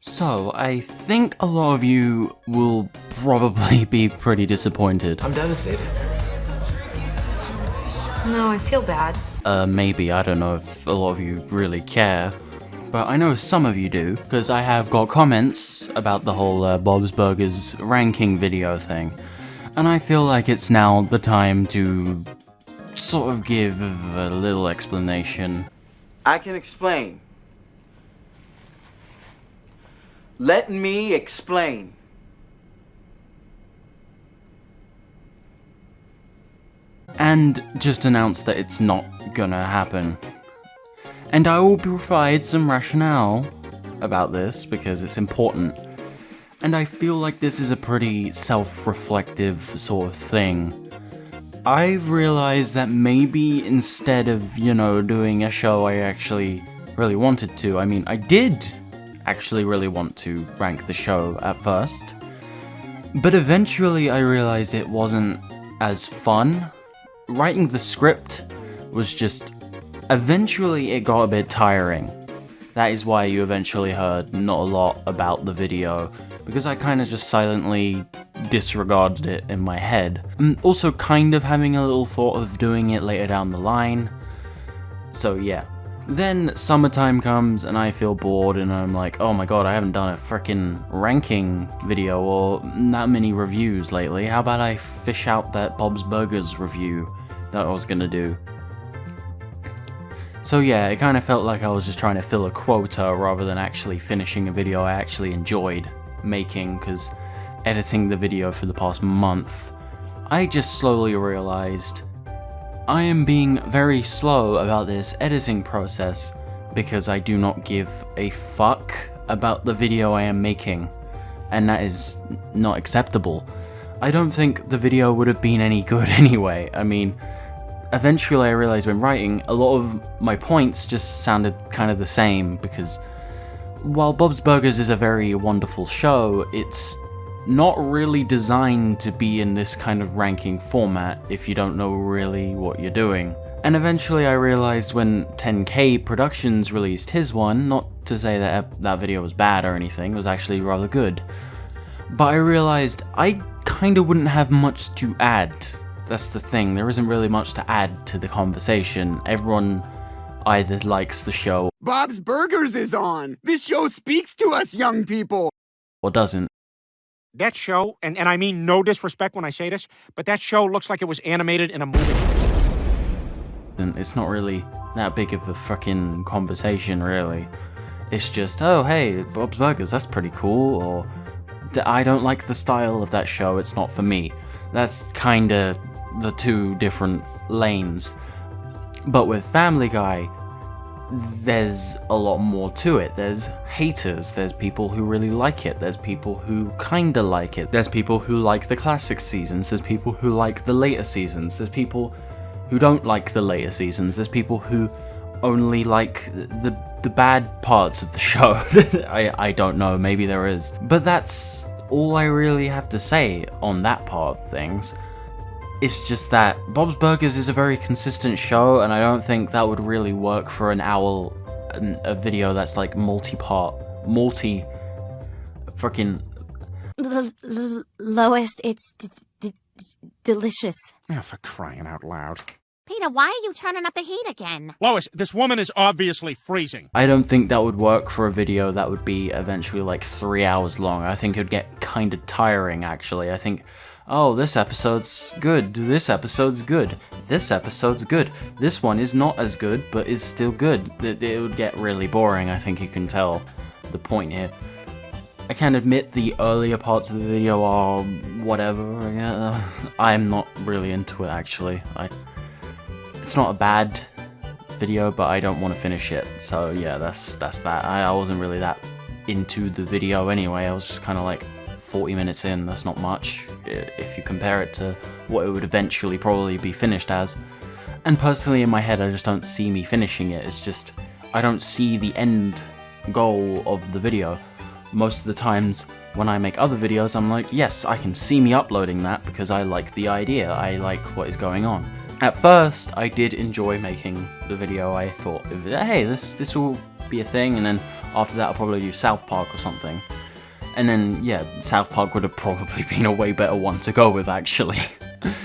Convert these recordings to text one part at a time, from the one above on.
So, I think a lot of you will probably be pretty disappointed. I'm devastated. No, I feel bad. Maybe, I don't know if a lot of you really care, but I know some of you do, because I have got comments about the whole Bob's Burgers ranking video thing, and I feel like it's now the time to sort of give a little explanation. I can explain. Let me explain. And just announce that it's not gonna happen. And I will provide some rationale about this because it's important. And I feel like this is a pretty self-reflective sort of thing. I've realized that maybe instead of, doing a show I actually really wanted to, I did actually really want to rank the show at first. But eventually I realized it wasn't as fun. Writing the script was just... eventually it got a bit tiring. That is why you eventually heard not a lot about the video, because I kind of just silently disregarded it in my head. I'm also kind of having a little thought of doing it later down the line. So yeah. Then summertime comes and I feel bored and I'm like, oh my god, I haven't done a frickin' ranking video or that many reviews lately. How about I fish out that Bob's Burgers review that I was gonna do? So yeah, it kind of felt like I was just trying to fill a quota rather than actually finishing a video I actually enjoyed making, because editing the video for the past month, I just slowly realized I am being very slow about this editing process because I do not give a fuck about the video I am making, and that is not acceptable. I don't think the video would have been any good anyway. Eventually I realized when writing, a lot of my points just sounded kind of the same, because while Bob's Burgers is a very wonderful show, it's not really designed to be in this kind of ranking format if you don't know really what you're doing. And eventually I realized when 10K Productions released his one, not to say that that video was bad or anything, it was actually rather good, but I realized I kinda wouldn't have much to add. That's the thing, there isn't really much to add to the conversation. Everyone either likes the show Bob's Burgers is on! This show speaks to us young people! or doesn't. That show, and I mean no disrespect when I say this, but that show looks like it was animated in a movie. It's not really that big of a fucking conversation, really. It's just, oh hey, Bob's Burgers, that's pretty cool, or I don't like the style of that show, it's not for me. That's kinda the two different lanes. But with Family Guy, there's a lot more to it. There's haters, there's people who really like it, there's people who kinda like it, there's people who like the classic seasons, there's people who like the later seasons, there's people who don't like the later seasons, there's people who only like the bad parts of the show. I don't know, maybe there is. But that's all I really have to say on that part of things. It's just that Bob's Burgers is a very consistent show, and I don't think that would really work for an hour, a video that's like freaking... Lois, it's delicious. Oh, for crying out loud. Peter, why are you turning up the heat again? Lois, this woman is obviously freezing. I don't think that would work for a video that would be eventually like 3 hours long. I think it would get kind of tiring, actually. I think, oh, this episode's good, this episode's good, this episode's good, this one is not as good, but is still good. It would get really boring, I think you can tell the point here. I can admit the earlier parts of the video are whatever. I'm not really into it, actually. It's not a bad video, but I don't want to finish it, so yeah, that's that. I wasn't really that into the video anyway. I was just kind of like 40 minutes in, that's not much if you compare it to what it would eventually probably be finished as. And personally in my head I just don't see me finishing it, it's just I don't see the end goal of the video. Most of the times when I make other videos I'm like, yes, I can see me uploading that because I like the idea, I like what is going on. At first, I did enjoy making the video. I thought, hey, this will be a thing, and then After that, I'll probably do South Park or something. And then, yeah, South Park would have probably been a way better one to go with, actually.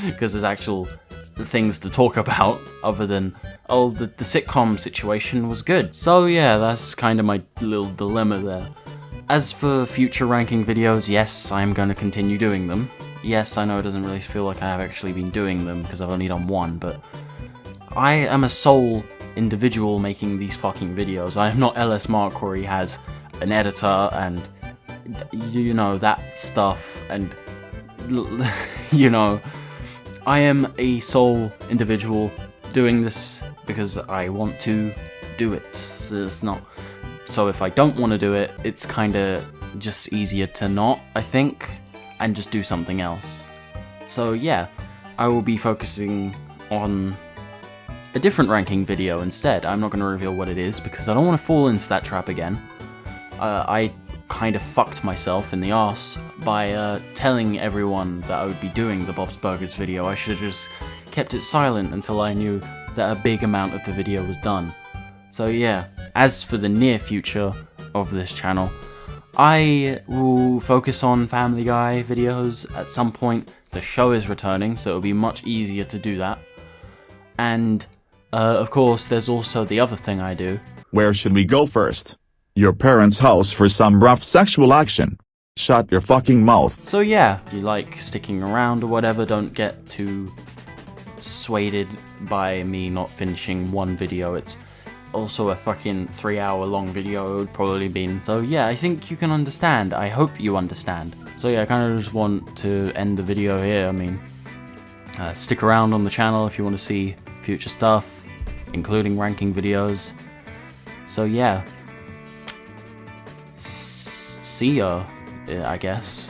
Because there's actual things to talk about, other than, oh, the sitcom situation was good. So yeah, that's kind of my little dilemma there. As for future ranking videos, yes, I'm going to continue doing them. Yes, I know it doesn't really feel like I have actually been doing them, because I've only done one, but I am a sole individual making these fucking videos. I am not LS Mark, where he has an editor and, you know, that stuff, and, you know, I am a sole individual doing this because I want to do it. So if I don't want to do it, it's kinda just easier to not, I think, and just do something else. So yeah, I will be focusing on a different ranking video instead. I'm not going to reveal what it is because I don't want to fall into that trap again. I kind of fucked myself in the arse by telling everyone that I would be doing the Bob's Burgers video. I should have just kept it silent until I knew that a big amount of the video was done. So yeah, as for the near future of this channel, I will focus on Family Guy videos at some point. The show is returning, so it'll be much easier to do that. And, of course, there's also the other thing I do. Where should we go first? Your parents' house for some rough sexual action. Shut your fucking mouth. So yeah, if you like sticking around or whatever, don't get too swayed by me not finishing one video. It's also a fucking 3-hour long video, it would probably been. So yeah, I think you can understand. I hope you understand. So yeah, I kind of just want to end the video here. I mean, stick around on the channel if you want to see future stuff, including ranking videos. So yeah, see ya, I guess.